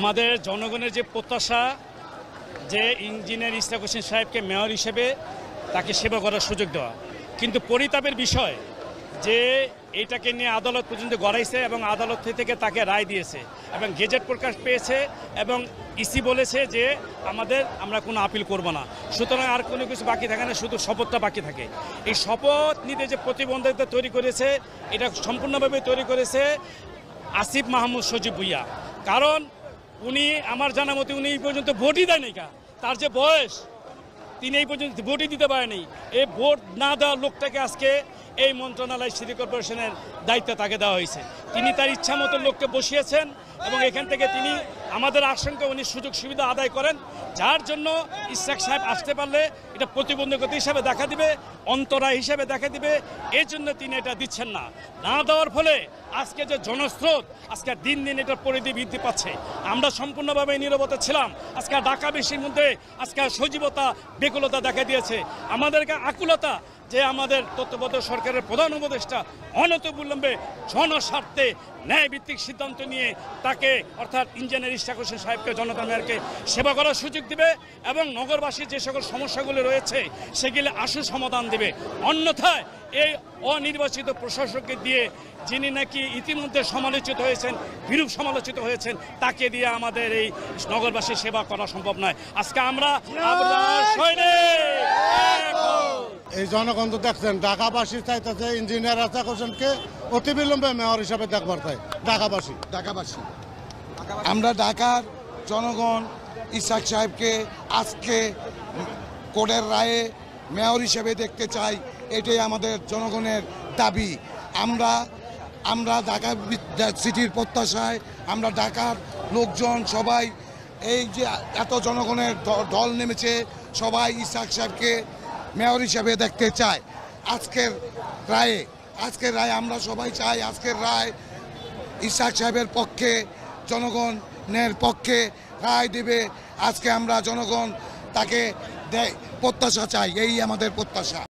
আমাদের জনগণের যে প্রত্যাশা যে ইঞ্জিনিয়ার ইশরাক হোসেন সাহেবকে মেয়র হিসেবে তাকে সেবা করার সুযোগ দেওয়া, কিন্তু পরিতাপের বিষয় যে এইটাকে নিয়ে আদালত পর্যন্ত গড়াইছে এবং আদালত থেকে তাকে রায় দিয়েছে এবং গেজেট প্রকাশ পেয়েছে এবং ইসি বলেছে যে আমরা কোনো আপিল করব না। সুতরাং আর কোনো কিছু বাকি থাকে না, শুধু শপথটা বাকি থাকে। এই শপথ নিতে যে প্রতিবন্ধকতা তৈরি করেছে এটা সম্পূর্ণভাবে তৈরি করেছে আসিফ মাহমুদ সজীব ভুইয়া। কারণ উনি আমার জানা মতে উনি এই পর্যন্ত ভোটই দেয়নি, তার যে বয়স তিনি এই পর্যন্ত ভোটই দিতে পারেনি। এই ভোট না দেওয়ার লোকটাকে আজকে এই মন্ত্রণালয় সিটি কর্পোরেশনের দায়িত্ব তাকে দেওয়া হয়েছে। তিনি তার ইচ্ছা মতো লোককে বসিয়েছেন এবং এখান থেকে তিনি আমাদের আশঙ্কা উনি সুযোগ সুবিধা আদায় করেন, যার জন্য ইশরাক সাহেব আসতে পারলে এটা প্রতিবন্ধকতা হিসাবে দেখা দিবে, অন্তরায় হিসাবে দেখা দিবে। এই জন্য তিনি এটা দিচ্ছেন না। না দেওয়ার ফলে আজকে যে জনস্রোত আজকে দিন দিন এটার পরিধি বৃদ্ধি পাচ্ছে। আমরা সম্পূর্ণভাবে নীরবতা ছিলাম। আজকে ঢাকাবাসীর মধ্যে আজকে সজীবতা বেকুলতা দেখা দিয়েছে, আমাদেরকে আকুলতা যে আমাদের তত্ত্বাবধায়ক সরকারের প্রধান উপদেষ্টা অনতিবিলম্বে জনস্বার্থে ন্যায়ভিত্তিক সিদ্ধান্ত নিয়ে তাকে অর্থাৎ ইঞ্জিনিয়ার ইশরাক হোসেন সাহেবকে জনতা মেয়রকে সেবা করার সুযোগ দিবে এবং নগরবাসীর যে সকল সমস্যাগুলি রয়েছে সেগুলি আশু সমাধান দেবে। অন্যথায় এই অনির্বাচিত প্রশাসককে দিয়ে যিনি নাকি ইতিমধ্যে সমালোচিত হয়েছেন, বিরূপ সমালোচিত হয়েছেন, তাকে দিয়ে আমাদের এই নগরবাসীর সেবা করা সম্ভব নয়। আজকে আমরা এই জনগণ তো দেখছেন ঢাকাবাসী চাইতেছে ইঞ্জিনিয়ার ইশরাক হোসেনকে অতিবিলম্বে মেয়র হিসাবে দেখবার চাই। ঢাকাবাসী আমরা ঢাকার জনগণ ইশরাক সাহেবকে আজকে কোর্টের রায়ে মেয়র হিসেবে দেখতে চাই, এটাই আমাদের জনগণের দাবি। আমরা ঢাকা সিটির প্রত্যাশায় আমরা ঢাকার লোকজন সবাই এই যে এত জনগণের ঢল নেমেছে, সবাই ইশরাক সাহেবকে মেয়র হিসেবে দেখতে চায়। আজকের রায়ে আমরা সবাই চাই আজকের রায় ইশরাক সাহেবের পক্ষে, জনগণের পক্ষে রায় দেবে। আজকে আমরা জনগণ তাকে প্রত্যাশা চাই, এই আমাদের প্রত্যাশা।